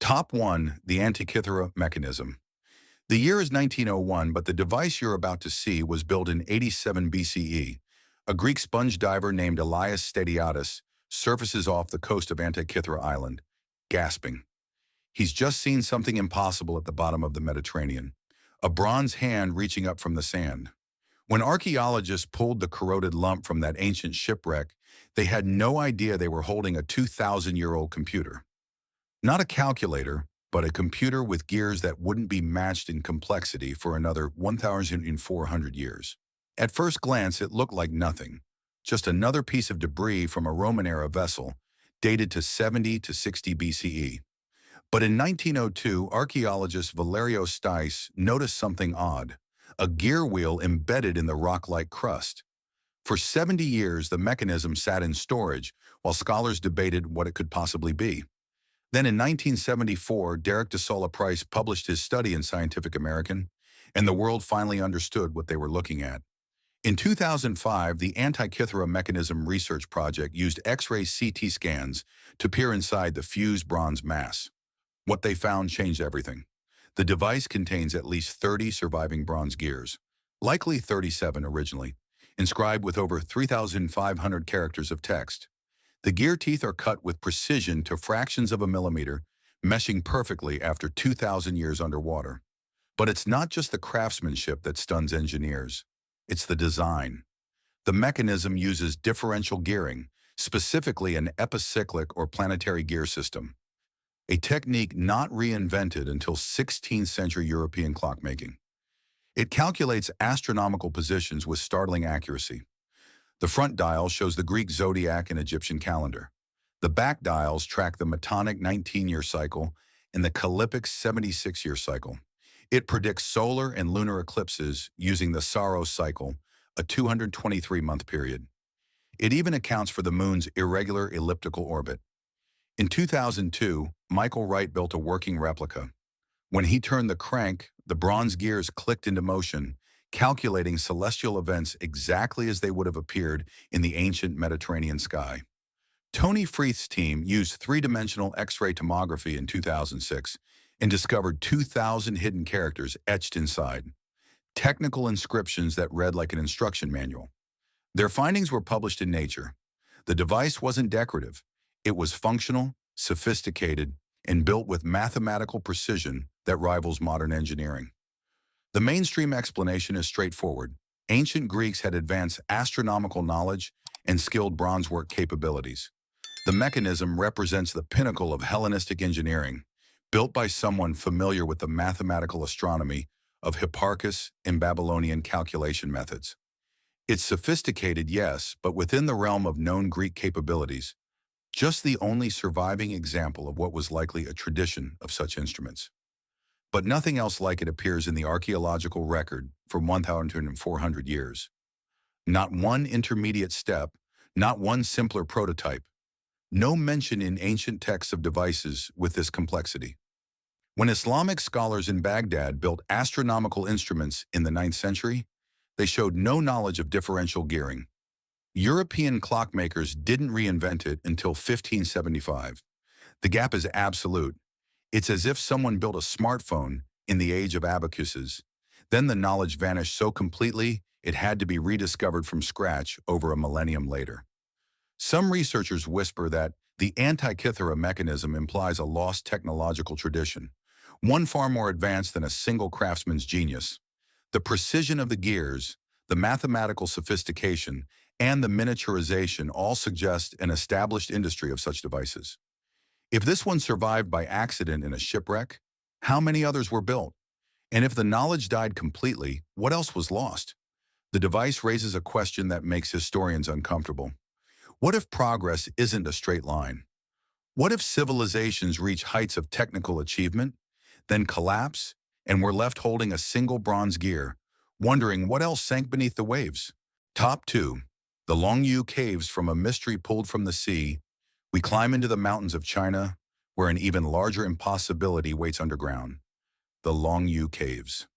Top 1. The Antikythera mechanism. The year is 1901, but the device you're about to see was built in 87 BCE. A Greek sponge diver named Elias Stadiatis surfaces off the coast of Antikythera Island, gasping. He's just seen something impossible at the bottom of the Mediterranean, a bronze hand reaching up from the sand. When archaeologists pulled the corroded lump from that ancient shipwreck, they had no idea they were holding a 2,000-year-old computer. Not a calculator, but a computer with gears that wouldn't be matched in complexity for another 1,400 years. At first glance, it looked like nothing, just another piece of debris from a Roman-era vessel dated to 70 to 60 BCE. But in 1902, archaeologist Valerio Stais noticed something odd, a gear wheel embedded in the rock-like crust. For 70 years, the mechanism sat in storage while scholars debated what it could possibly be. Then in 1974, Derek de Solla Price published his study in Scientific American, and the world finally understood what they were looking at. In 2005, the Antikythera Mechanism Research Project used X-ray CT scans to peer inside the fused bronze mass. What they found changed everything. The device contains at least 30 surviving bronze gears, likely 37 originally, inscribed with over 3,500 characters of text. The gear teeth are cut with precision to fractions of a millimeter, meshing perfectly after 2,000 years underwater. But it's not just the craftsmanship that stuns engineers. It's the design. The mechanism uses differential gearing, specifically an epicyclic or planetary gear system, a technique not reinvented until 16th century European clockmaking. It calculates astronomical positions with startling accuracy. The front dial shows the Greek zodiac and Egyptian calendar. The back dials track the Metonic 19-year cycle and the Callipic 76-year cycle. It predicts solar and lunar eclipses using the Saros cycle, a 223-month period. It even accounts for the moon's irregular elliptical orbit. In 2002, Michael Wright built a working replica. When he turned the crank, the bronze gears clicked into motion, calculating celestial events exactly as they would have appeared in the ancient Mediterranean sky. Tony Freeth's team used three-dimensional X-ray tomography in 2006 and discovered 2,000 hidden characters etched inside, technical inscriptions that read like an instruction manual. Their findings were published in Nature. The device wasn't decorative. It was functional, sophisticated, and built with mathematical precision that rivals modern engineering. The mainstream explanation is straightforward. Ancient Greeks had advanced astronomical knowledge and skilled bronzework capabilities. The mechanism represents the pinnacle of Hellenistic engineering, built by someone familiar with the mathematical astronomy of Hipparchus and Babylonian calculation methods. It's sophisticated, yes, but within the realm of known Greek capabilities, just the only surviving example of what was likely a tradition of such instruments. But nothing else like it appears in the archaeological record for 1,400 years. Not one intermediate step, not one simpler prototype. No mention in ancient texts of devices with this complexity. When Islamic scholars in Baghdad built astronomical instruments in the 9th century, they showed no knowledge of differential gearing. European clockmakers didn't reinvent it until 1575. The gap is absolute. It's as if someone built a smartphone in the age of abacuses. Then the knowledge vanished so completely it had to be rediscovered from scratch over a millennium later. Some researchers whisper that the Antikythera mechanism implies a lost technological tradition, one far more advanced than a single craftsman's genius. The precision of the gears, the mathematical sophistication, and the miniaturization all suggest an established industry of such devices. If this one survived by accident in a shipwreck, how many others were built? And if the knowledge died completely, what else was lost? The device raises a question that makes historians uncomfortable. What if progress isn't a straight line? What if civilizations reach heights of technical achievement, then collapse, and we're left holding a single bronze gear, wondering what else sank beneath the waves? Top 2. The Longyu Caves. From a mystery pulled from the sea, we climb into the mountains of China, where an even larger impossibility waits underground. The Longyu Caves.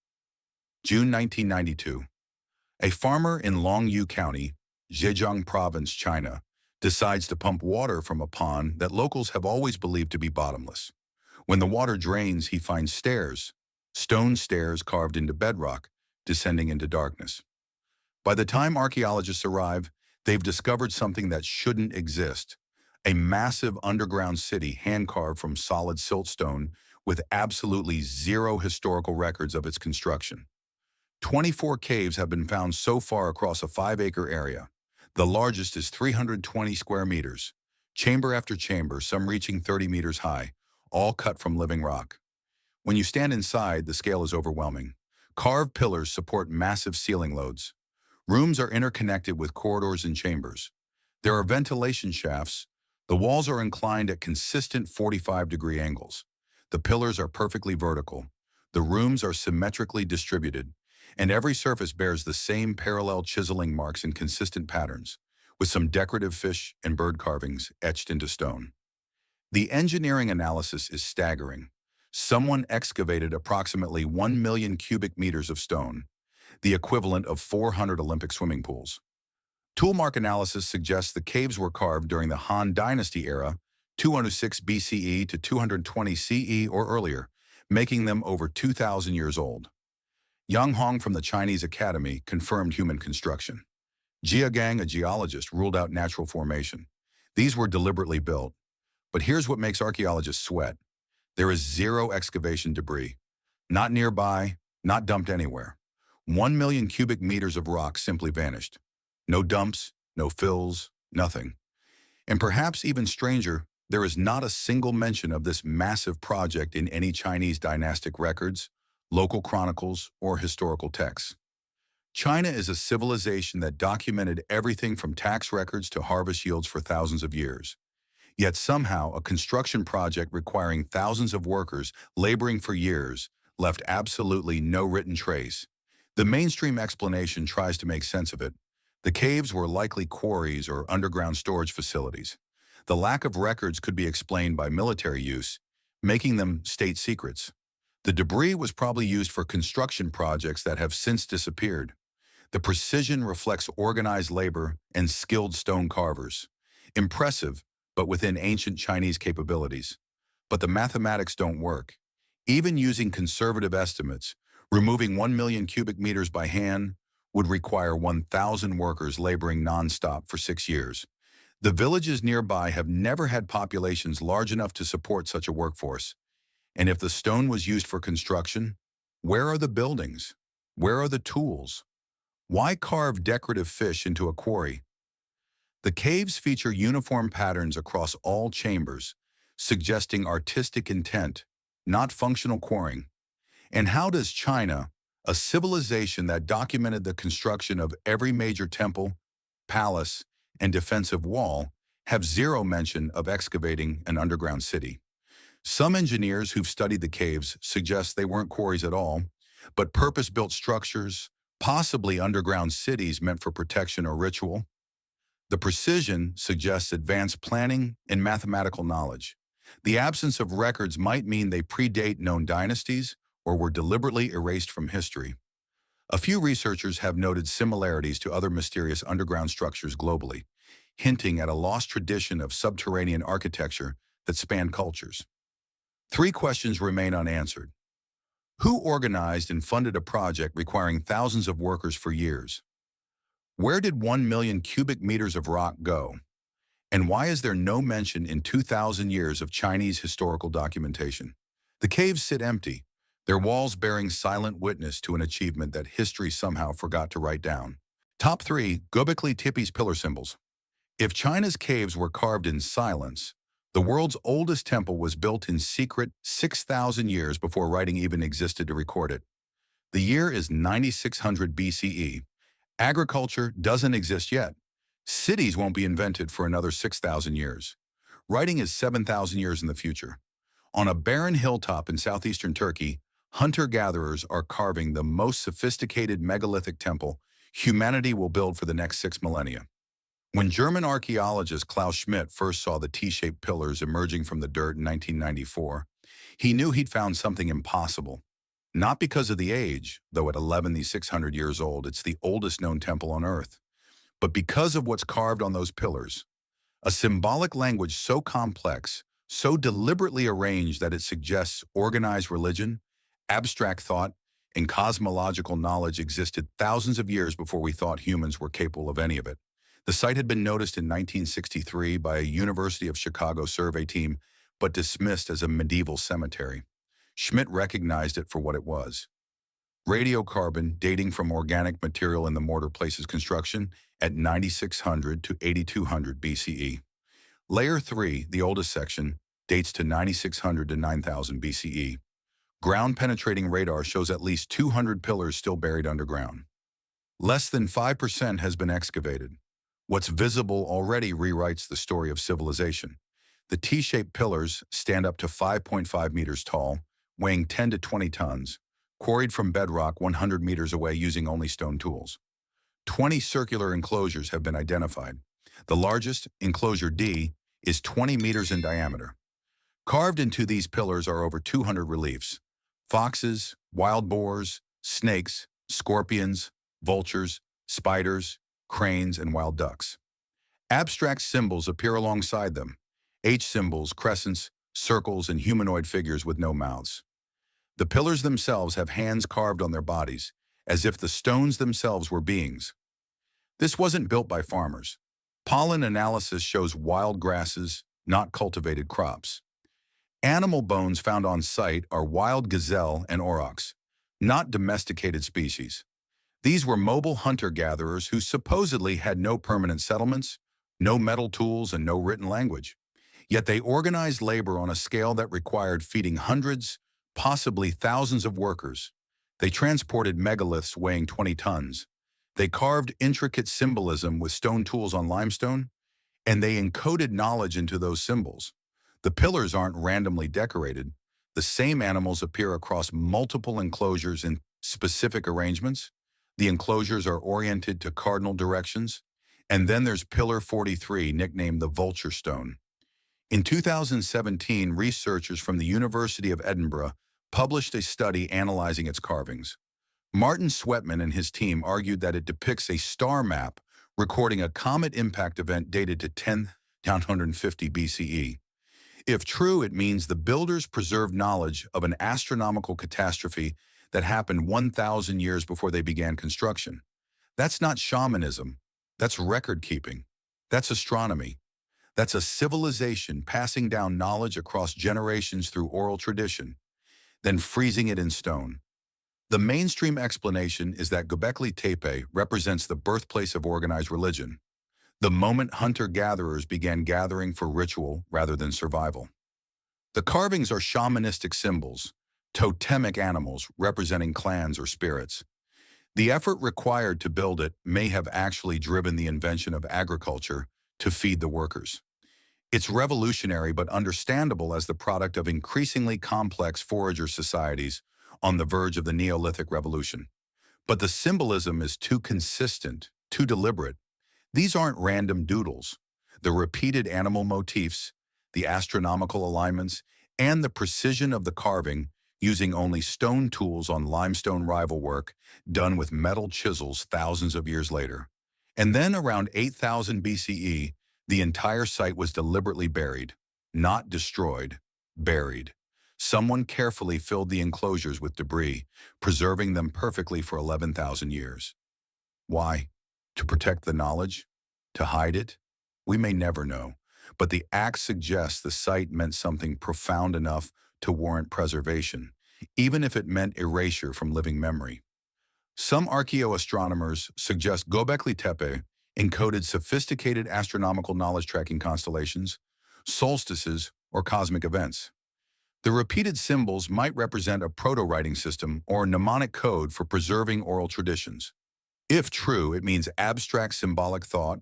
June 1992. A farmer in Longyu County, Zhejiang Province, China, decides to pump water from a pond that locals have always believed to be bottomless. When the water drains, he finds stairs, stone stairs carved into bedrock, descending into darkness. By the time archaeologists arrive, they've discovered something that shouldn't exist: a massive underground city hand-carved from solid siltstone with absolutely zero historical records of its construction. 24 caves have been found so far across a 5-acre area. The largest is 320 square meters, chamber after chamber, some reaching 30 meters high, all cut from living rock. When you stand inside, the scale is overwhelming. Carved pillars support massive ceiling loads. Rooms are interconnected with corridors and chambers. There are ventilation shafts. The walls are inclined at consistent 45-degree angles. The pillars are perfectly vertical. The rooms are symmetrically distributed, and every surface bears the same parallel chiseling marks in consistent patterns, with some decorative fish and bird carvings etched into stone. The engineering analysis is staggering. Someone excavated approximately 1 million cubic meters of stone, the equivalent of 400 Olympic swimming pools. Toolmark analysis suggests the caves were carved during the Han Dynasty era, 206 BCE to 220 CE or earlier, making them over 2,000 years old. Yang Hong from the Chinese Academy confirmed human construction. Jia Gang, a geologist, ruled out natural formation. These were deliberately built. But here's what makes archaeologists sweat. There is zero excavation debris. Not nearby, not dumped anywhere. 1 million cubic meters of rock simply vanished. No dumps, no fills, nothing. And perhaps even stranger, there is not a single mention of this massive project in any Chinese dynastic records, local chronicles, or historical texts. China is a civilization that documented everything from tax records to harvest yields for thousands of years. Yet somehow, a construction project requiring thousands of workers laboring for years left absolutely no written trace. The mainstream explanation tries to make sense of it. The caves were likely quarries or underground storage facilities. The lack of records could be explained by military use, making them state secrets. The debris was probably used for construction projects that have since disappeared. The precision reflects organized labor and skilled stone carvers. Impressive, but within ancient Chinese capabilities. But the mathematics don't work. Even using conservative estimates, removing 1 million cubic meters by hand would require 1,000 workers laboring nonstop for 6 years. The villages nearby have never had populations large enough to support such a workforce. And if the stone was used for construction, where are the buildings? Where are the tools? Why carve decorative fish into a quarry? The caves feature uniform patterns across all chambers, suggesting artistic intent, not functional quarrying. And how does China, a civilization that documented the construction of every major temple, palace, and defensive wall, have zero mention of excavating an underground city? Some engineers who've studied the caves suggest they weren't quarries at all, but purpose-built structures, possibly underground cities meant for protection or ritual. The precision suggests advanced planning and mathematical knowledge. The absence of records might mean they predate known dynasties or were deliberately erased from history. A few researchers have noted similarities to other mysterious underground structures globally, hinting at a lost tradition of subterranean architecture that spanned cultures. 3 questions remain unanswered. Who organized and funded a project requiring thousands of workers for years? Where did 1 million cubic meters of rock go? And why is there no mention in 2,000 years of Chinese historical documentation? The caves sit empty, their walls bearing silent witness to an achievement that history somehow forgot to write down. Top 3. Göbekli Tepe's pillar symbols. If China's caves were carved in silence, the world's oldest temple was built in secret 6,000 years before writing even existed to record it. The year is 9600 BCE. Agriculture doesn't exist yet. Cities won't be invented for another 6,000 years. Writing is 7,000 years in the future. On a barren hilltop in southeastern Turkey, hunter-gatherers are carving the most sophisticated megalithic temple humanity will build for the next 6 millennia. When German archaeologist Klaus Schmidt first saw the T-shaped pillars emerging from the dirt in 1994, he knew he'd found something impossible. Not because of the age, though at 11,600 years old, it's the oldest known temple on Earth, but because of what's carved on those pillars. A symbolic language so complex, so deliberately arranged that it suggests organized religion, abstract thought, and cosmological knowledge existed thousands of years before we thought humans were capable of any of it. The site had been noticed in 1963 by a University of Chicago survey team, but dismissed as a medieval cemetery. Schmidt recognized it for what it was: radiocarbon dating from organic material in the mortar places construction at 9600 to 8200 BCE. Layer 3, the oldest section, dates to 9600 to 9000 BCE. Ground-penetrating radar shows at least 200 pillars still buried underground. Less than 5% has been excavated. What's visible already rewrites the story of civilization. The T-shaped pillars stand up to 5.5 meters tall, weighing 10 to 20 tons, quarried from bedrock 100 meters away using only stone tools. 20 circular enclosures have been identified. The largest, enclosure D, is 20 meters in diameter. Carved into these pillars are over 200 reliefs: foxes, wild boars, snakes, scorpions, vultures, spiders, cranes, and wild ducks. Abstract symbols appear alongside them: H symbols, crescents, circles, and humanoid figures with no mouths. The pillars themselves have hands carved on their bodies, as if the stones themselves were beings. This wasn't built by farmers. Pollen analysis shows wild grasses, not cultivated crops. Animal bones found on site are wild gazelle and aurochs, not domesticated species. These were mobile hunter-gatherers who supposedly had no permanent settlements, no metal tools, and no written language. Yet they organized labor on a scale that required feeding hundreds, possibly thousands of workers. They transported megaliths weighing 20 tons. They carved intricate symbolism with stone tools on limestone, and they encoded knowledge into those symbols. The pillars aren't randomly decorated. The same animals appear across multiple enclosures in specific arrangements. The enclosures are oriented to cardinal directions. And then there's Pillar 43, nicknamed the Vulture Stone. In 2017, researchers from the University of Edinburgh published a study analyzing its carvings. Martin Sweatman and his team argued that it depicts a star map recording a comet impact event dated to 10,950 BCE. If true, it means the builders preserved knowledge of an astronomical catastrophe that happened 1,000 years before they began construction. That's not shamanism. That's record-keeping. That's astronomy. That's a civilization passing down knowledge across generations through oral tradition, then freezing it in stone. The mainstream explanation is that Göbekli Tepe represents the birthplace of organized religion, the moment hunter-gatherers began gathering for ritual rather than survival. The carvings are shamanistic symbols, totemic animals representing clans or spirits. The effort required to build it may have actually driven the invention of agriculture to feed the workers. It's revolutionary but understandable as the product of increasingly complex forager societies on the verge of the Neolithic Revolution. But the symbolism is too consistent, too deliberate. These aren't random doodles. The repeated animal motifs, the astronomical alignments, and the precision of the carving, using only stone tools on limestone rival work done with metal chisels thousands of years later. And then around 8000 BCE, the entire site was deliberately buried, not destroyed, buried. Someone carefully filled the enclosures with debris, preserving them perfectly for 11,000 years. Why? To protect the knowledge? To hide it? We may never know, but the act suggests the site meant something profound enough to warrant preservation, even if it meant erasure from living memory. Some archaeoastronomers suggest Göbekli Tepe encoded sophisticated astronomical knowledge tracking constellations, solstices, or cosmic events. The repeated symbols might represent a proto-writing system or mnemonic code for preserving oral traditions. If true, it means abstract symbolic thought,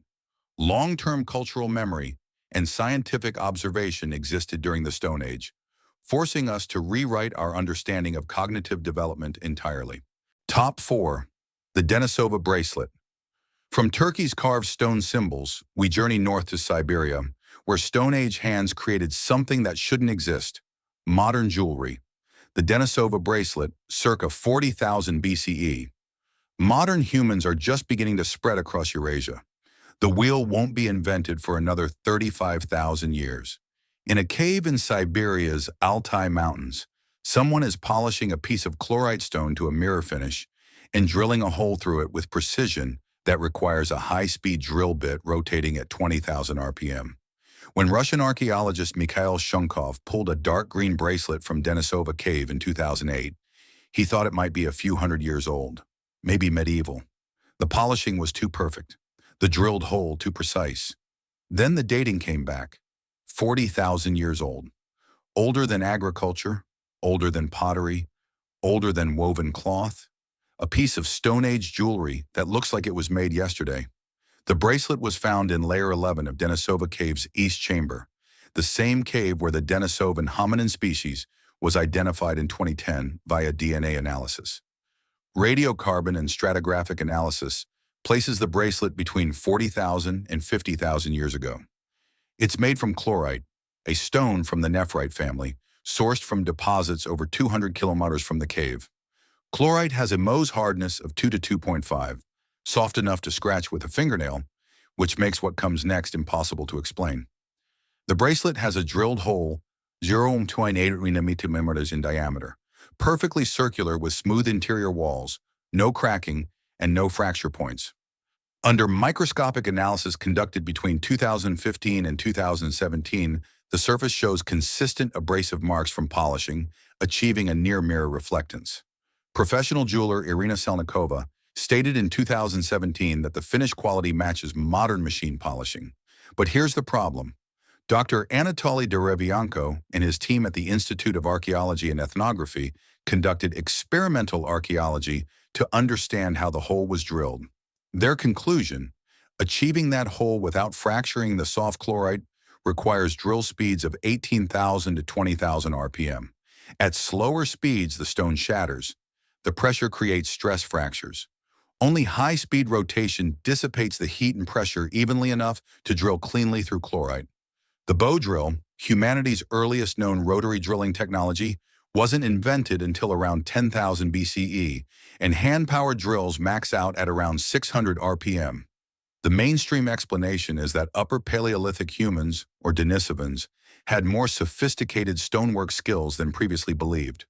long-term cultural memory, and scientific observation existed during the Stone Age, forcing us to rewrite our understanding of cognitive development entirely. Top 4. The Denisova Bracelet. From Turkey's carved stone symbols, we journey north to Siberia, where Stone Age hands created something that shouldn't exist: modern jewelry. The Denisova Bracelet, circa 40,000 BCE. Modern humans are just beginning to spread across Eurasia. The wheel won't be invented for another 35,000 years. In a cave in Siberia's Altai Mountains, someone is polishing a piece of chlorite stone to a mirror finish and drilling a hole through it with precision that requires a high-speed drill bit rotating at 20,000 RPM. When Russian archaeologist Mikhail Shunkov pulled a dark green bracelet from Denisova Cave in 2008, he thought it might be a few hundred years old, maybe medieval. The polishing was too perfect, the drilled hole too precise. Then the dating came back, 40,000 years old. Older than agriculture, older than pottery, older than woven cloth. A piece of Stone Age jewelry that looks like it was made yesterday. The bracelet was found in Layer 11 of Denisova Cave's East Chamber, the same cave where the Denisovan hominin species was identified in 2010 via DNA analysis. Radiocarbon and stratigraphic analysis places the bracelet between 40,000 and 50,000 years ago. It's made from chlorite, a stone from the nephrite family, sourced from deposits over 200 kilometers from the cave. Chlorite has a Mohs hardness of 2 to 2.5, soft enough to scratch with a fingernail, which makes what comes next impossible to explain. The bracelet has a drilled hole 0.8 mm in diameter, perfectly circular with smooth interior walls, no cracking, and no fracture points. Under microscopic analysis conducted between 2015 and 2017, the surface shows consistent abrasive marks from polishing, achieving a near-mirror reflectance. Professional jeweler Irina Selnikova stated in 2017 that the finish quality matches modern machine polishing. But here's the problem. Dr. Anatoly Derevianko and his team at the Institute of Archaeology and Ethnography conducted experimental archaeology to understand how the hole was drilled. Their conclusion, achieving that hole without fracturing the soft chlorite requires drill speeds of 18,000 to 20,000 RPM. At slower speeds, the stone shatters. The pressure creates stress fractures. Only high-speed rotation dissipates the heat and pressure evenly enough to drill cleanly through chlorite. The bow drill, humanity's earliest known rotary drilling technology, wasn't invented until around 10,000 BCE, and hand-powered drills max out at around 600 RPM. The mainstream explanation is that Upper Paleolithic humans, or Denisovans, had more sophisticated stonework skills than previously believed.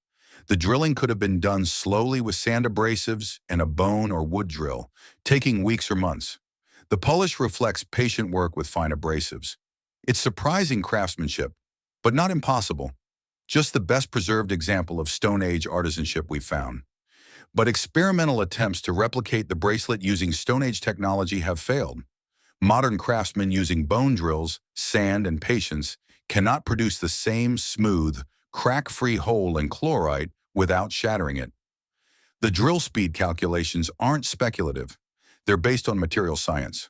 The drilling could have been done slowly with sand abrasives and a bone or wood drill, taking weeks or months. The polish reflects patient work with fine abrasives. It's surprising craftsmanship, but not impossible. Just the best preserved example of Stone Age artisanship we've found. But experimental attempts to replicate the bracelet using Stone Age technology have failed. Modern craftsmen using bone drills, sand, and patience cannot produce the same smooth, crack-free hole in chlorite without shattering it. The drill speed calculations aren't speculative. They're based on material science.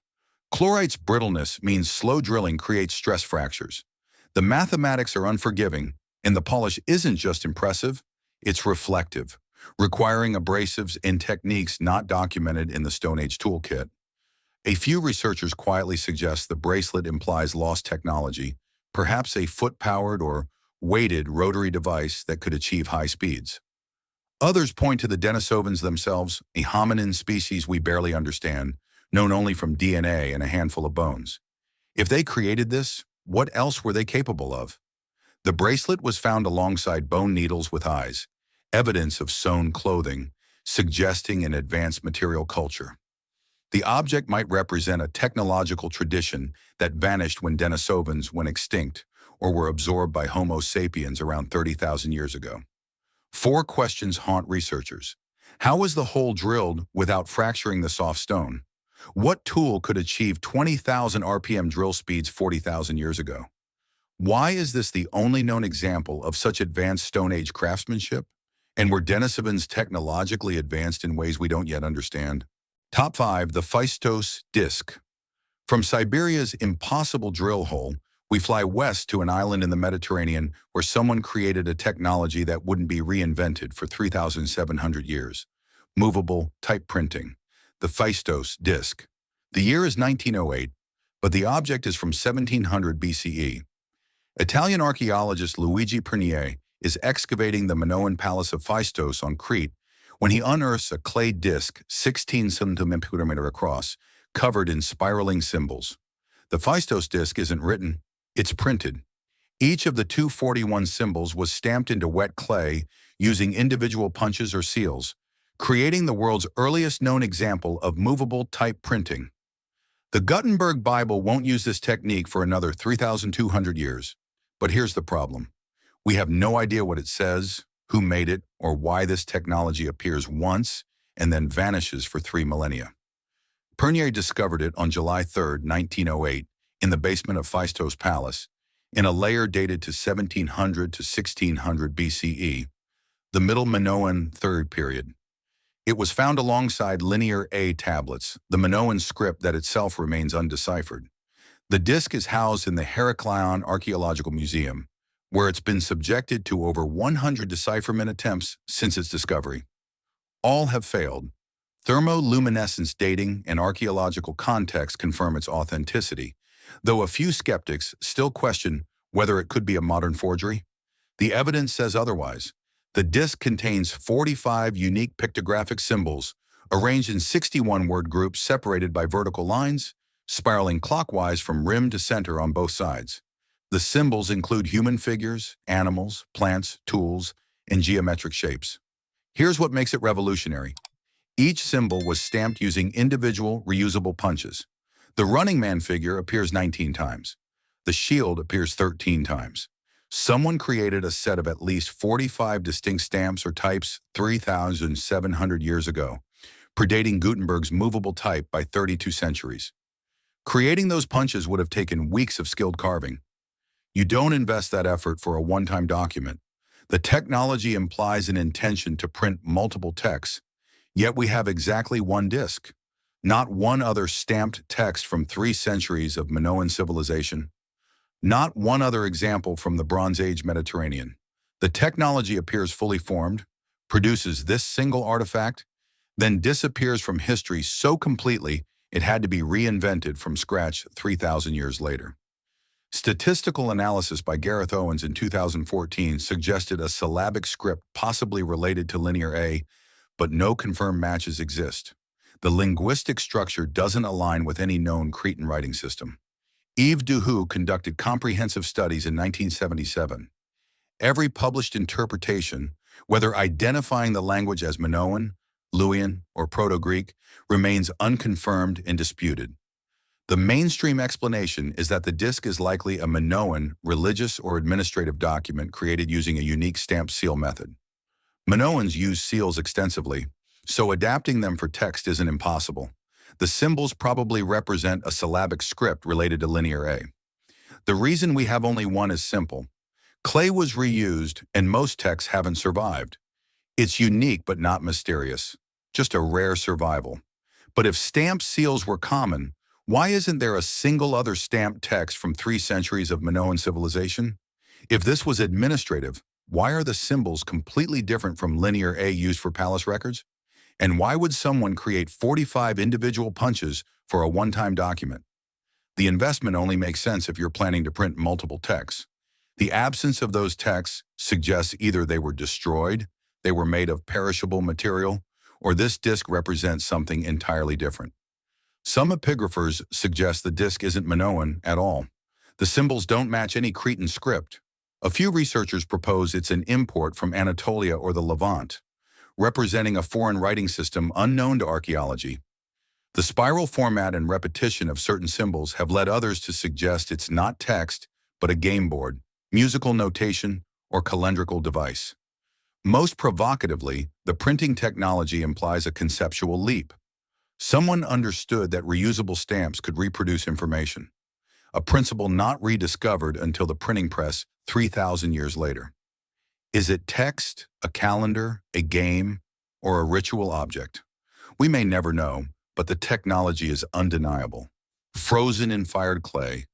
Chlorite's brittleness means slow drilling creates stress fractures. The mathematics are unforgiving, and the polish isn't just impressive, it's reflective, requiring abrasives and techniques not documented in the Stone Age toolkit. A few researchers quietly suggest the bracelet implies lost technology, perhaps a foot-powered or weighted rotary device that could achieve high speeds. Others point to the Denisovans themselves, a hominin species we barely understand, known only from DNA and a handful of bones. If they created this, what else were they capable of? The bracelet was found alongside bone needles with eyes, evidence of sewn clothing, suggesting an advanced material culture. The object might represent a technological tradition that vanished when Denisovans went extinct or were absorbed by Homo sapiens around 30,000 years ago. 4 questions haunt researchers. How was the hole drilled without fracturing the soft stone? What tool could achieve 20,000 RPM drill speeds 40,000 years ago? Why is this the only known example of such advanced Stone Age craftsmanship? And were Denisovans technologically advanced in ways we don't yet understand? Top 5. The Phaistos Disc. From Siberia's impossible drill hole, we fly west to an island in the Mediterranean where someone created a technology that wouldn't be reinvented for 3,700 years. Movable type printing. The Phaistos Disc. The year is 1908, but the object is from 1700 BCE. Italian archaeologist Luigi Pernier is excavating the Minoan palace of Phaistos on Crete when he unearths a clay disc 16 centimeters across, covered in spiraling symbols. The Phaistos disc isn't written, it's printed. Each of the 241 symbols was stamped into wet clay using individual punches or seals, creating the world's earliest known example of movable type printing. The Gutenberg Bible won't use this technique for another 3,200 years. But here's the problem. We have no idea what it says, who made it, or why this technology appears once and then vanishes for 3 millennia. Pernier discovered it on July 3, 1908, in the basement of Phaistos Palace, in a layer dated to 1700 to 1600 BCE, the Middle Minoan Third Period. It was found alongside Linear A tablets, the Minoan script that itself remains undeciphered. The disk is housed in the Heraklion Archaeological Museum, where it's been subjected to over 100 decipherment attempts since its discovery. All have failed. Thermoluminescence dating and archaeological context confirm its authenticity, though a few skeptics still question whether it could be a modern forgery. The evidence says otherwise. The disk contains 45 unique pictographic symbols, arranged in 61 word groups separated by vertical lines, spiraling clockwise from rim to center on both sides. The symbols include human figures, animals, plants, tools, and geometric shapes. Here's what makes it revolutionary. Each symbol was stamped using individual, reusable punches. The Running Man figure appears 19 times. The shield appears 13 times. Someone created a set of at least 45 distinct stamps or types 3,700 years ago, predating Gutenberg's movable type by 32 centuries. Creating those punches would have taken weeks of skilled carving. You don't invest that effort for a one-time document. The technology implies an intention to print multiple texts, yet we have exactly one disk, not one other stamped text from 3 centuries of Minoan civilization, not one other example from the Bronze Age Mediterranean. The technology appears fully formed, produces this single artifact, then disappears from history so completely it had to be reinvented from scratch 3,000 years later. Statistical analysis by Gareth Owens in 2014 suggested a syllabic script possibly related to Linear A, but no confirmed matches exist. The linguistic structure doesn't align with any known Cretan writing system. Yves Duhoux conducted comprehensive studies in 1977. Every published interpretation, whether identifying the language as Minoan, Luwian, or Proto-Greek, remains unconfirmed and disputed. The mainstream explanation is that the disk is likely a Minoan religious or administrative document created using a unique stamp seal method. Minoans use seals extensively, so adapting them for text isn't impossible. The symbols probably represent a syllabic script related to Linear A. The reason we have only one is simple. Clay was reused, and most texts haven't survived. It's unique but not mysterious, just a rare survival. But if stamped seals were common, why isn't there a single other stamped text from 3 centuries of Minoan civilization? If this was administrative, why are the symbols completely different from Linear A used for palace records? And why would someone create 45 individual punches for a one-time document? The investment only makes sense if you're planning to print multiple texts. The absence of those texts suggests either they were destroyed, they were made of perishable material, or this disk represents something entirely different. Some epigraphers suggest the disk isn't Minoan at all. The symbols don't match any Cretan script. A few researchers propose it's an import from Anatolia or the Levant, representing a foreign writing system unknown to archaeology. The spiral format and repetition of certain symbols have led others to suggest it's not text, but a game board, musical notation, or calendrical device. Most provocatively, the printing technology implies a conceptual leap. Someone understood that reusable stamps could reproduce information, a principle not rediscovered until the printing press 3,000 years later. Is it text, a calendar, a game, or a ritual object? We may never know, but the technology is undeniable. Frozen in fired clay,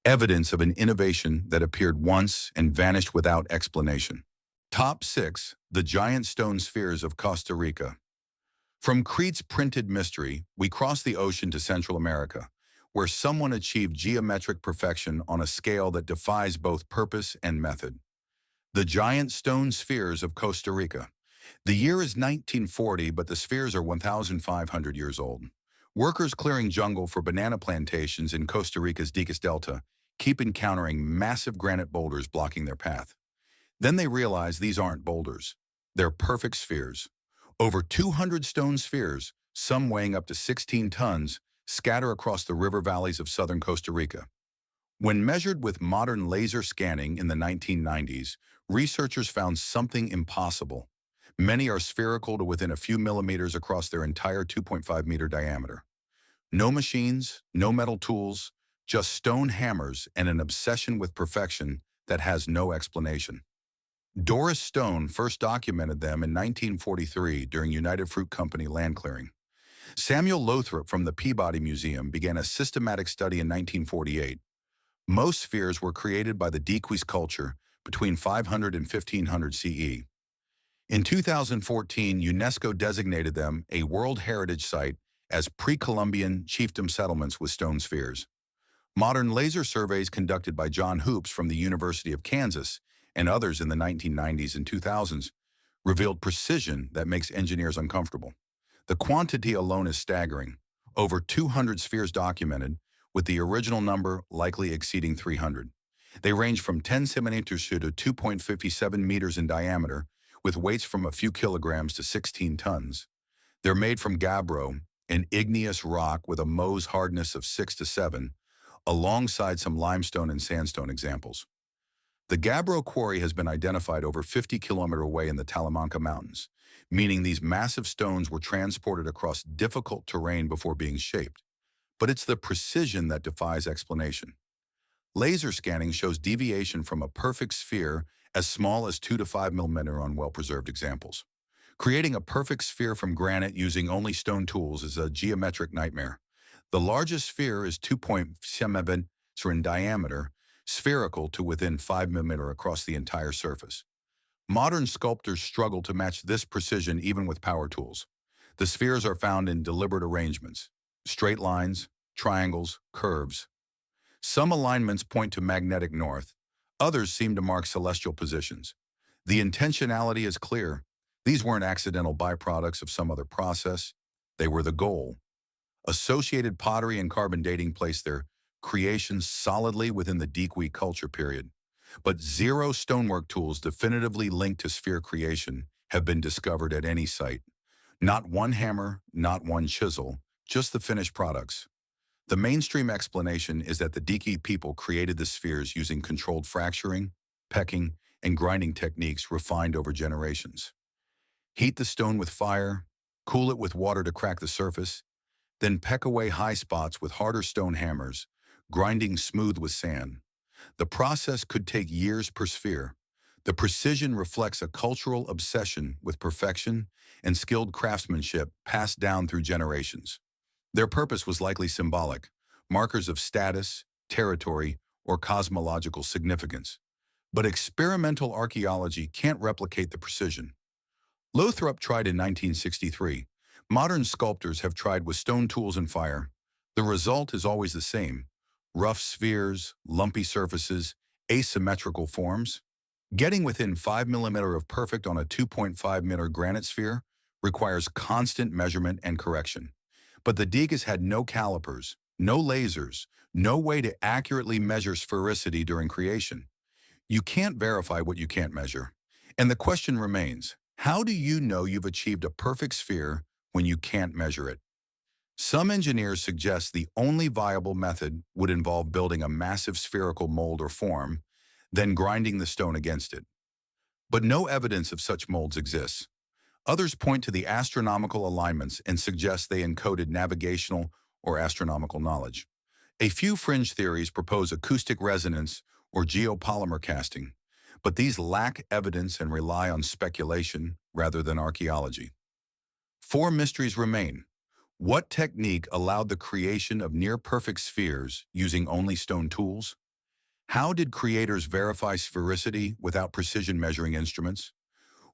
evidence of an innovation that appeared once and vanished without explanation. Top 6. The Giant Stone Spheres of Costa Rica. From Crete's printed mystery, we cross the ocean to Central America, where someone achieved geometric perfection on a scale that defies both purpose and method. The Giant Stone Spheres of Costa Rica. The year is 1940, but the spheres are 1,500 years old. Workers clearing jungle for banana plantations in Costa Rica's Dicas Delta keep encountering massive granite boulders blocking their path. Then they realize these aren't boulders. They're perfect spheres. Over 200 stone spheres, some weighing up to 16 tons, scatter across the river valleys of southern Costa Rica. When measured with modern laser scanning in the 1990s, researchers found something impossible. Many are spherical to within a few millimeters across their entire 2.5-meter diameter. No machines, no metal tools, just stone hammers and an obsession with perfection that has no explanation. Doris Stone first documented them in 1943 during United Fruit Company land clearing. Samuel Lothrop from the Peabody Museum began a systematic study in 1948. Most spheres were created by the Dequis culture between 500 and 1500 CE. In 2014, UNESCO designated them a World Heritage Site as pre-Columbian chiefdom settlements with stone spheres. Modern laser surveys conducted by John Hoops from the University of Kansas and others in the 1990s and 2000s revealed precision that makes engineers uncomfortable. The quantity alone is staggering. Over 200 spheres documented, with the original number likely exceeding 300. They range from 10 centimeters to 2.57 meters in diameter, with weights from a few kilograms to 16 tons. They're made from gabbro, an igneous rock with a Mohs hardness of 6 to 7, alongside some limestone and sandstone examples. The gabbro quarry has been identified over 50 kilometers away in the Talamanca Mountains, meaning these massive stones were transported across difficult terrain before being shaped. But it's the precision that defies explanation. Laser scanning shows deviation from a perfect sphere as small as 2 to 5 millimeters on well-preserved examples. Creating a perfect sphere from granite using only stone tools is a geometric nightmare. The largest sphere is 2.7 in diameter, spherical to within 5 millimeters across the entire surface. Modern sculptors struggle to match this precision even with power tools. The spheres are found in deliberate arrangements, straight lines, triangles, curves. Some alignments point to magnetic north, others seem to mark celestial positions. The intentionality is clear. These weren't accidental byproducts of some other process. They were the goal. Associated pottery and carbon dating place their creations solidly within the Dequis culture period. But zero stonework tools definitively linked to sphere creation have been discovered at any site. Not one hammer, not one chisel, just the finished products. The mainstream explanation is that the Dequis people created the spheres using controlled fracturing, pecking, and grinding techniques refined over generations. Heat the stone with fire, cool it with water to crack the surface, then peck away high spots with harder stone hammers, grinding smooth with sand. The process could take years per sphere. The precision reflects a cultural obsession with perfection and skilled craftsmanship passed down through generations. Their purpose was likely symbolic, markers of status, territory, or cosmological significance. But experimental archaeology can't replicate the precision. Lothrop tried in 1963. Modern sculptors have tried with stone tools and fire. The result is always the same: rough spheres, lumpy surfaces, asymmetrical forms. Getting within 5 millimeters of perfect on a 2.5-meter granite sphere requires constant measurement and correction. But the Dequis had no calipers, no lasers, no way to accurately measure sphericity during creation. You can't verify what you can't measure. And the question remains, how do you know you've achieved a perfect sphere when you can't measure it? Some engineers suggest the only viable method would involve building a massive spherical mold or form, then grinding the stone against it. But no evidence of such molds exists. Others point to the astronomical alignments and suggest they encoded navigational or astronomical knowledge. A few fringe theories propose acoustic resonance or geopolymer casting, but these lack evidence and rely on speculation rather than archaeology. 4 mysteries remain. What technique allowed the creation of near-perfect spheres using only stone tools? How did creators verify sphericity without precision measuring instruments?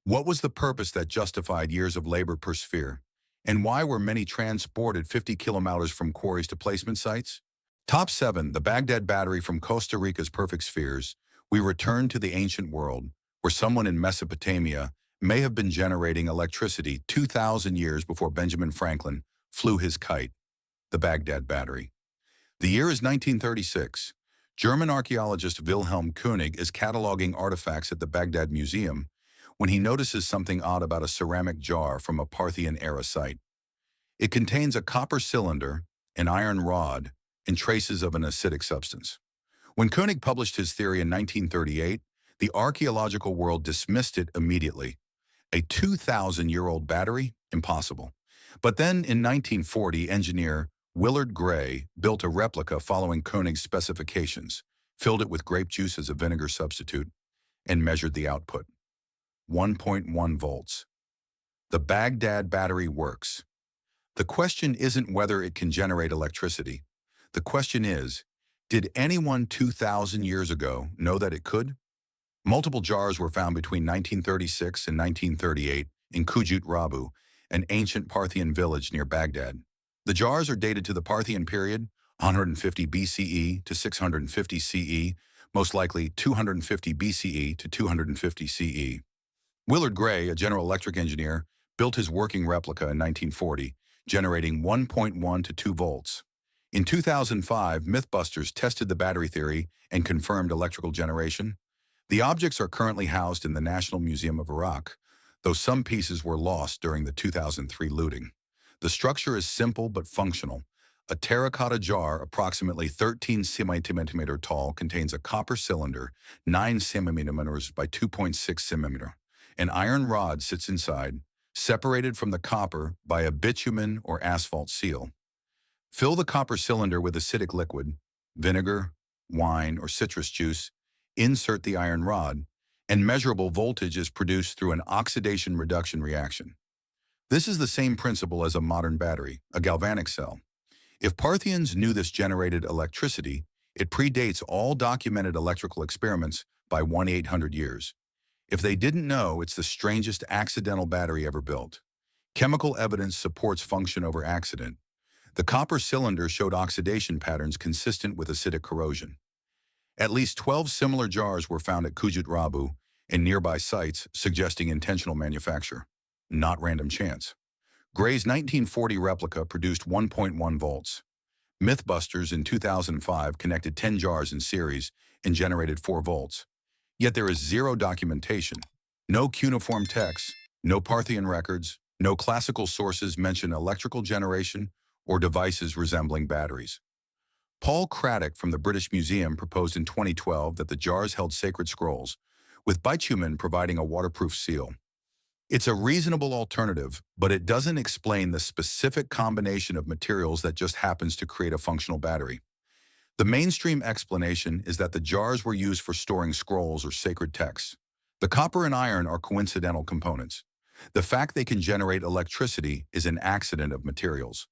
What was the purpose that justified years of labor per sphere? And why were many transported 50 kilometers from quarries to placement sites? Top 7. The Baghdad Battery from Costa Rica's perfect spheres. We return to the ancient world, where someone in Mesopotamia may have been generating electricity 2,000 years before Benjamin Franklin flew his kite, the Baghdad Battery. The year is 1936. German archaeologist Wilhelm König is cataloging artifacts at the Baghdad Museum when he notices something odd about a ceramic jar from a Parthian-era site. It contains a copper cylinder, an iron rod, and traces of an acidic substance. When Koenig published his theory in 1938, the archaeological world dismissed it immediately. A 2,000-year-old battery? Impossible. But then in 1940, engineer Willard Gray built a replica following Koenig's specifications, filled it with grape juice as a vinegar substitute, and measured the output. 1.1 volts. The Baghdad battery works. The question isn't whether it can generate electricity. The question is, did anyone 2,000 years ago know that it could? Multiple jars were found between 1936 and 1938 in Kujut Rabu, an ancient Parthian village near Baghdad. The jars are dated to the Parthian period, 150 BCE to 650 CE, most likely 250 BCE to 250 CE. Willard Gray, a General Electric engineer, built his working replica in 1940, generating 1.1 to 2 volts. In 2005, Mythbusters tested the battery theory and confirmed electrical generation. The objects are currently housed in the National Museum of Iraq, though some pieces were lost during the 2003 looting. The structure is simple but functional. A terracotta jar approximately 13 cm tall contains a copper cylinder, 9 cm by 2.6 cm. An iron rod sits inside, separated from the copper by a bitumen or asphalt seal. Fill the copper cylinder with acidic liquid, vinegar, wine, or citrus juice, insert the iron rod, and measurable voltage is produced through an oxidation-reduction reaction. This is the same principle as a modern battery, a galvanic cell. If Parthians knew this generated electricity, it predates all documented electrical experiments by 1,800 years. If they didn't know, it's the strangest accidental battery ever built. Chemical evidence supports function over accident. The copper cylinder showed oxidation patterns consistent with acidic corrosion. At least 12 similar jars were found at Kujut Rabu and nearby sites, suggesting intentional manufacture, not random chance. Gray's 1940 replica produced 1.1 volts. Mythbusters in 2005 connected 10 jars in series and generated 4 volts. Yet there is zero documentation. No cuneiform texts, no Parthian records, no classical sources mention electrical generation or devices resembling batteries. Paul Craddock from the British Museum proposed in 2012 that the jars held sacred scrolls, with bitumen providing a waterproof seal. It's a reasonable alternative, but it doesn't explain the specific combination of materials that just happens to create a functional battery. The mainstream explanation is that the jars were used for storing scrolls or sacred texts. The copper and iron are coincidental components. The fact they can generate electricity is an accident of materials.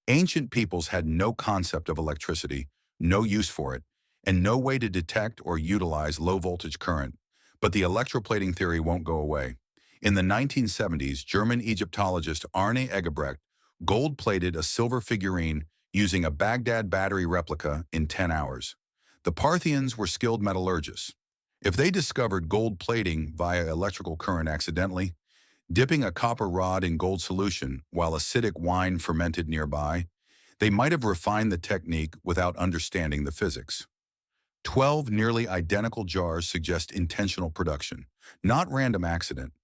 Ancient peoples had no concept of electricity, no use for it, and no way to detect or utilize low-voltage current. But the electroplating theory won't go away. In the 1970s, German Egyptologist Arne Eggebrecht gold-plated a silver figurine using a Baghdad battery replica in 10 hours. The Parthians were skilled metallurgists. If they discovered gold plating via electrical current accidentally, dipping a copper rod in gold solution while acidic wine fermented nearby, they might have refined the technique without understanding the physics. 12 nearly identical jars suggest intentional production, not random accident.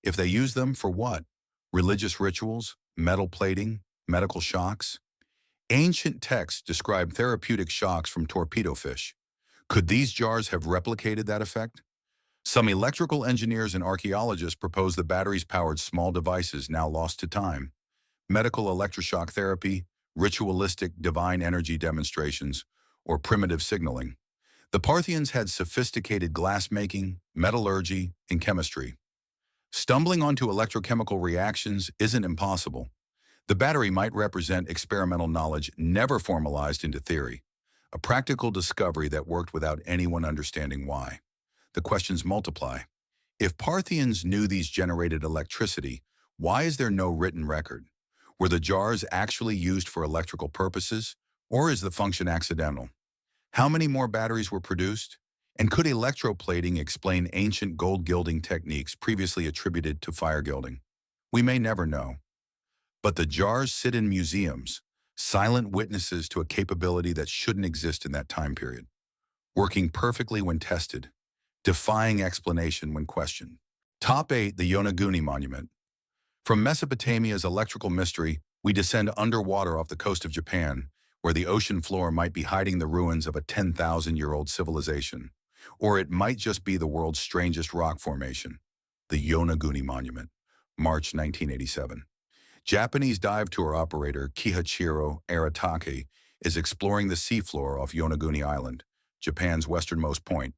If they use them for what? Religious rituals, metal plating, medical shocks? Ancient texts describe therapeutic shocks from torpedo fish. Could these jars have replicated that effect? Some electrical engineers and archaeologists propose the batteries powered small devices now lost to time. Medical electroshock therapy, ritualistic divine energy demonstrations, or primitive signaling. The Parthians had sophisticated glassmaking, metallurgy, and chemistry. Stumbling onto electrochemical reactions isn't impossible. The battery might represent experimental knowledge never formalized into theory, a practical discovery that worked without anyone understanding why. The questions multiply. If Parthians knew these generated electricity, why is there no written record? Were the jars actually used for electrical purposes, or is the function accidental? How many more batteries were produced? And could electroplating explain ancient gold gilding techniques previously attributed to fire gilding? We may never know. But the jars sit in museums, silent witnesses to a capability that shouldn't exist in that time period. working perfectly when tested, defying explanation when questioned. Top 8. The Yonaguni Monument. From Mesopotamia's electrical mystery, we descend underwater off the coast of Japan, where the ocean floor might be hiding the ruins of a 10,000-year-old civilization. Or it might just be the world's strangest rock formation, the Yonaguni Monument, March 1987. Japanese dive tour operator Kihachiro Aratake is exploring the seafloor off Yonaguni Island, Japan's westernmost point,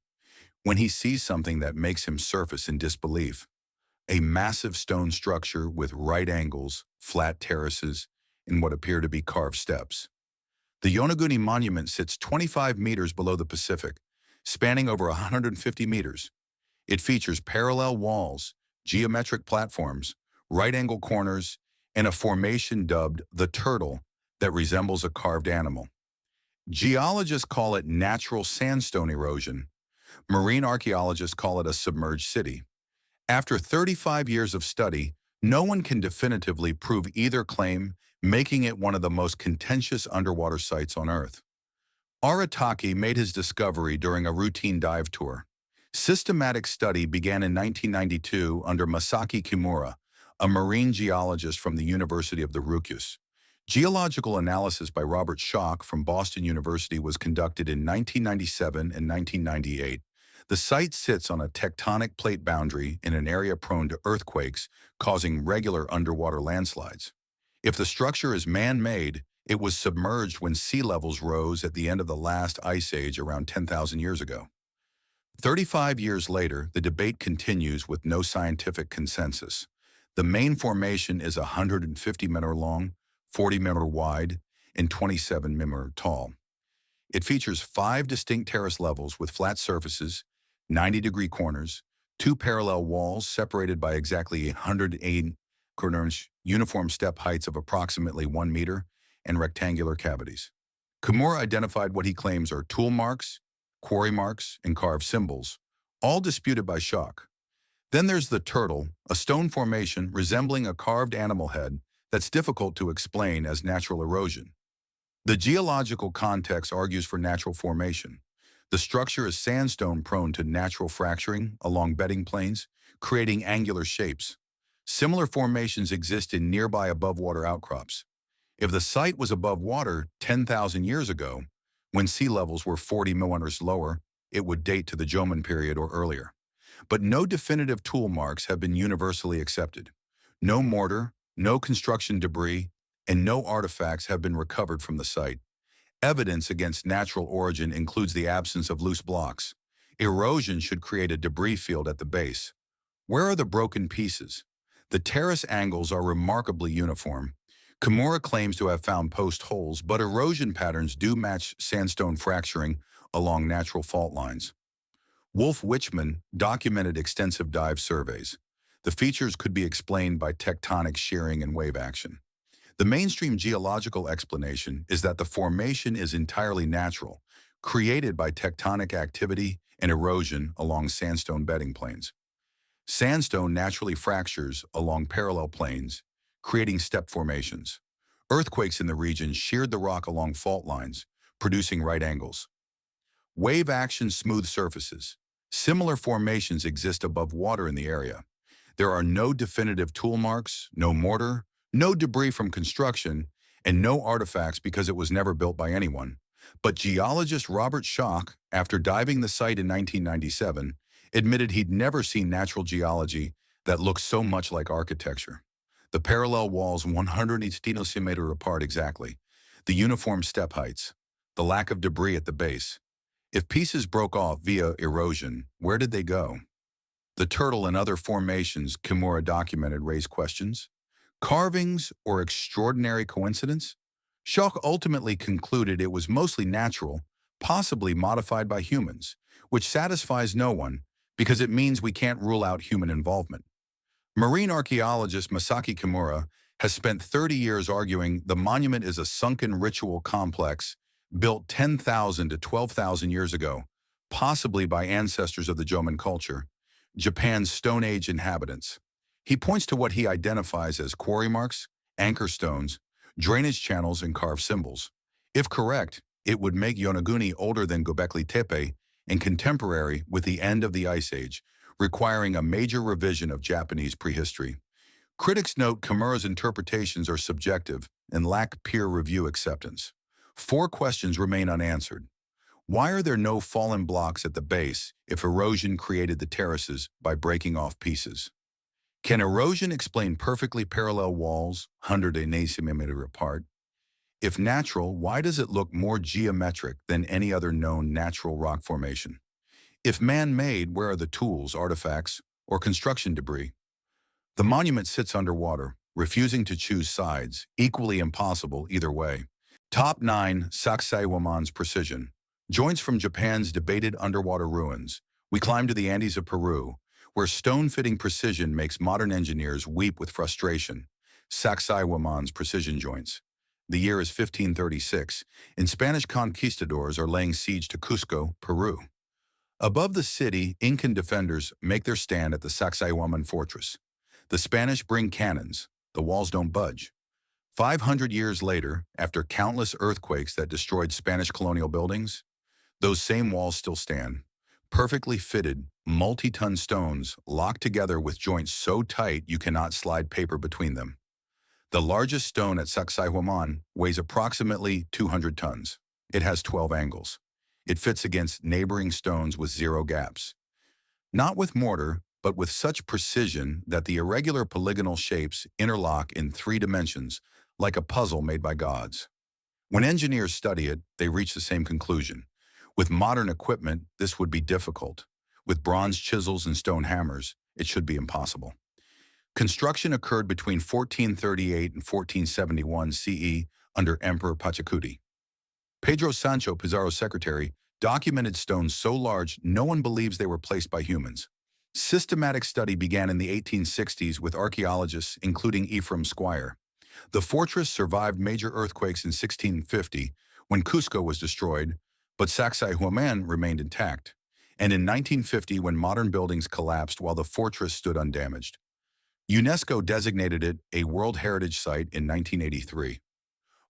when he sees something that makes him surface in disbelief. A massive stone structure with right angles, flat terraces, and what appear to be carved steps. The Yonaguni Monument sits 25 meters below the Pacific, spanning over 150 meters. It features parallel walls, geometric platforms, right-angle corners, and a formation dubbed the Turtle that resembles a carved animal. Geologists call it natural sandstone erosion. Marine archaeologists call it a submerged city. After 35 years of study, no one can definitively prove either claim, making it one of the most contentious underwater sites on Earth. Aratake made his discovery during a routine dive tour. Systematic study began in 1992 under Masaki Kimura, a marine geologist from the University of the Ryukyus. Geological analysis by Robert Schoch from Boston University was conducted in 1997 and 1998. The site sits on a tectonic plate boundary in an area prone to earthquakes, causing regular underwater landslides. If the structure is man-made, it was submerged when sea levels rose at the end of the last ice age around 10,000 years ago. 35 years later, the debate continues with no scientific consensus. The main formation is 150-meter long, 40-meter wide, and 27-meter tall. It features 5 distinct terrace levels with flat surfaces, 90-degree corners, 2 parallel walls separated by exactly 108 corners, uniform step heights of approximately 1 meter, and rectangular cavities. Kimura identified what he claims are tool marks, quarry marks, and carved symbols, all disputed by Schoch. Then there's the Turtle, a stone formation resembling a carved animal head that's difficult to explain as natural erosion. The geological context argues for natural formation. The structure is sandstone prone to natural fracturing along bedding planes, creating angular shapes. Similar formations exist in nearby above-water outcrops. If the site was above water 10,000 years ago, when sea levels were 40 millimeters lower, it would date to the Jomon period or earlier. But no definitive tool marks have been universally accepted. No mortar, no construction debris, and no artifacts have been recovered from the site. Evidence against natural origin includes the absence of loose blocks. Erosion should create a debris field at the base. Where are the broken pieces? The terrace angles are remarkably uniform. Kimura claims to have found post holes, but erosion patterns do match sandstone fracturing along natural fault lines. Wolf Wichmann documented extensive dive surveys. The features could be explained by tectonic shearing and wave action. The mainstream geological explanation is that the formation is entirely natural, created by tectonic activity and erosion along sandstone bedding planes. Sandstone naturally fractures along parallel planes, creating step formations. Earthquakes in the region sheared the rock along fault lines, producing right angles. Wave action smooth surfaces. Similar formations exist above water in the area. There are no definitive tool marks, no mortar, no debris from construction, and no artifacts because it was never built by anyone. But geologist Robert Schoch, after diving the site in 1997, admitted he'd never seen natural geology that looked so much like architecture. The parallel walls 180 centimeters apart exactly, the uniform step heights, the lack of debris at the base. If pieces broke off via erosion, where did they go? The Turtle and other formations Kimura documented raise questions. Carvings or extraordinary coincidence? Schoch ultimately concluded it was mostly natural, possibly modified by humans, which satisfies no one because it means we can't rule out human involvement. Marine archaeologist Masaki Kimura has spent 30 years arguing the monument is a sunken ritual complex built 10,000 to 12,000 years ago, possibly by ancestors of the Jomon culture, Japan's Stone Age inhabitants. He points to what he identifies as quarry marks, anchor stones, drainage channels, and carved symbols. If correct, it would make Yonaguni older than Göbekli Tepe and contemporary with the end of the Ice Age, requiring a major revision of Japanese prehistory. Critics note Kimura's interpretations are subjective and lack peer review acceptance. 4 questions remain unanswered. Why are there no fallen blocks at the base if erosion created the terraces by breaking off pieces? Can erosion explain perfectly parallel walls, 180 centimeters apart? If natural, why does it look more geometric than any other known natural rock formation? If man-made, where are the tools, artifacts, or construction debris? The monument sits underwater, refusing to choose sides, equally impossible either way. Top 9. Sacsayhuaman's precision. Joints from Japan's debated underwater ruins. We climb to the Andes of Peru, where stone-fitting precision makes modern engineers weep with frustration. Sacsayhuaman's precision joints. The year is 1536, and Spanish conquistadors are laying siege to Cusco, Peru. Above the city, Incan defenders make their stand at the Sacsayhuaman fortress. The Spanish bring cannons. The walls don't budge. 500 years later, after countless earthquakes that destroyed Spanish colonial buildings, those same walls still stand. Perfectly fitted, multi-ton stones locked together with joints so tight you cannot slide paper between them. The largest stone at Sacsayhuaman weighs approximately 200 tons. It has 12 angles. It fits against neighboring stones with 0 gaps. Not with mortar, but with such precision that the irregular polygonal shapes interlock in 3 dimensions, like a puzzle made by gods. When engineers study it, they reach the same conclusion. With modern equipment, this would be difficult. With bronze chisels and stone hammers, it should be impossible. Construction occurred between 1438 and 1471 CE under Emperor Pachacuti. Pedro Sancho Pizarro's secretary documented stones so large no one believes they were placed by humans. Systematic study began in the 1860s with archaeologists, including Ephraim Squire. The fortress survived major earthquakes in 1650 when Cusco was destroyed, but Sacsayhuaman remained intact, and in 1950 when modern buildings collapsed while the fortress stood undamaged. UNESCO designated it a World Heritage Site in 1983.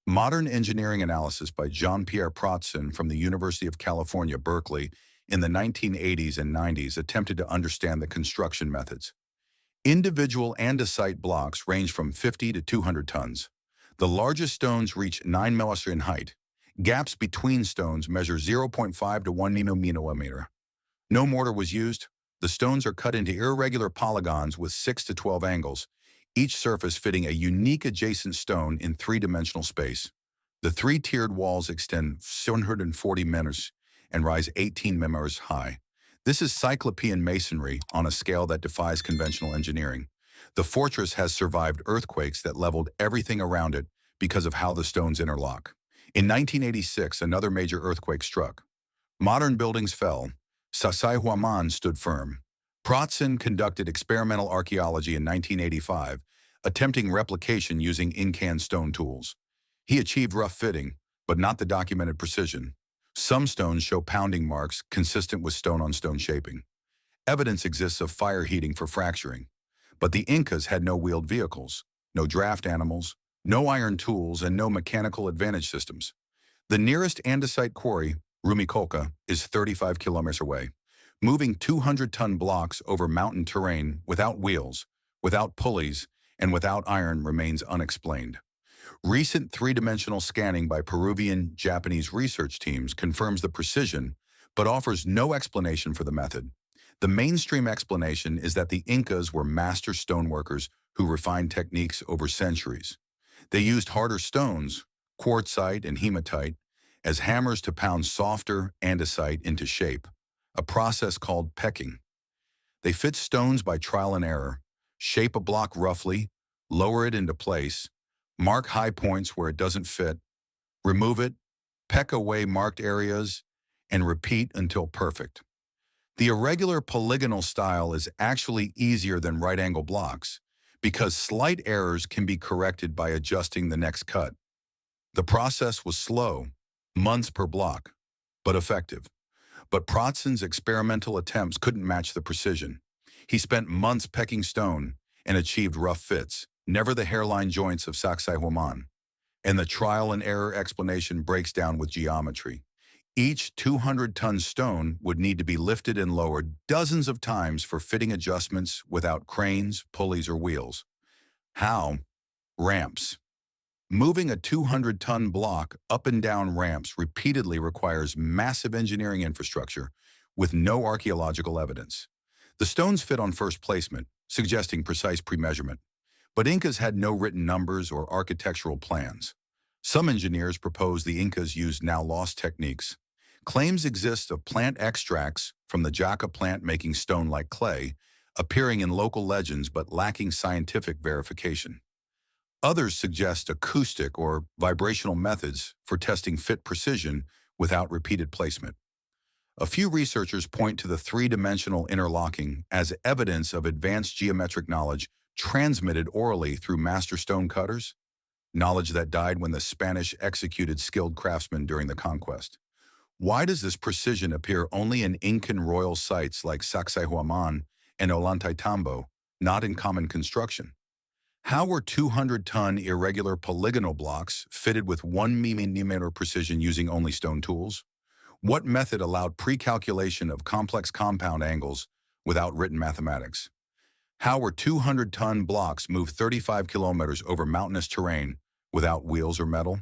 Modern engineering analysis by Jean-Pierre Protzen from the University of California, Berkeley, in the 1980s and 90s attempted to understand the construction methods. Individual andesite blocks range from 50 to 200 tons. The largest stones reach 9 mm in height. Gaps between stones measure 0.5 to 1 nanometer. No mortar was used. The stones are cut into irregular polygons with 6 to 12 angles, each surface fitting a unique adjacent stone in 3-dimensional space. The 3-tiered walls extend 740 meters and rise 18 meters high. This is cyclopean masonry on a scale that defies conventional engineering. The fortress has survived earthquakes that leveled everything around it because of how the stones interlock. In 1986, another major earthquake struck. Modern buildings fell. Sacsayhuaman stood firm. Protzen conducted experimental archaeology in 1985, attempting replication using Incan stone tools. He achieved rough fitting, but not the documented precision. Some stones show pounding marks consistent with stone-on-stone shaping. Evidence exists of fire heating for fracturing. But the Incas had no wheeled vehicles, no draft animals, no iron tools, and no mechanical advantage systems. The nearest andesite quarry, Rumicolca, is 35 kilometers away. Moving 200-ton blocks over mountain terrain without wheels, without pulleys, and without iron remains unexplained. Recent 3-dimensional scanning by Peruvian Japanese research teams confirms the precision, but offers no explanation for the method. The mainstream explanation is that the Incas were master stoneworkers who refined techniques over centuries. They used harder stones, quartzite and hematite, as hammers to pound softer andesite into shape, a process called pecking. They fit stones by trial and error, shape a block roughly, lower it into place, mark high points where it doesn't fit, remove it, peck away marked areas, and repeat until perfect. The irregular polygonal style is actually easier than right-angle blocks because slight errors can be corrected by adjusting the next cut. The process was slow, months per block, but effective. But Protzen's experimental attempts couldn't match the precision. He spent months pecking stone and achieved rough fits, never the hairline joints of Sacsayhuaman. And the trial and error explanation breaks down with geometry. Each 200-ton stone would need to be lifted and lowered dozens of times for fitting adjustments without cranes, pulleys, or wheels. How? Ramps. Moving a 200-ton block up and down ramps repeatedly requires massive engineering infrastructure with no archaeological evidence. The stones fit on first placement, suggesting precise pre-measurement. But Incas had no written numbers or architectural plans. Some engineers propose the Incas used now-lost techniques. Claims exist of plant extracts from the jaca plant making stone like clay, appearing in local legends but lacking scientific verification. Others suggest acoustic or vibrational methods for testing fit precision without repeated placement. A few researchers point to the three-dimensional interlocking as evidence of advanced geometric knowledge transmitted orally through master stone cutters, knowledge that died when the Spanish executed skilled craftsmen during the conquest. Why does this precision appear only in Incan royal sites like Sacsayhuaman and Ollantaytambo, not in common construction? How were 200-ton irregular polygonal blocks fitted with 1 mm precision using only stone tools? What method allowed pre-calculation of complex compound angles without written mathematics? How were 200-ton blocks moved 35 kilometers over mountainous terrain without wheels or metal?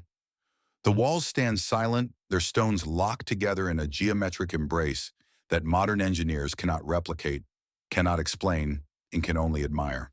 The walls stand silent, their stones locked together in a geometric embrace that modern engineers cannot replicate, cannot explain, and can only admire.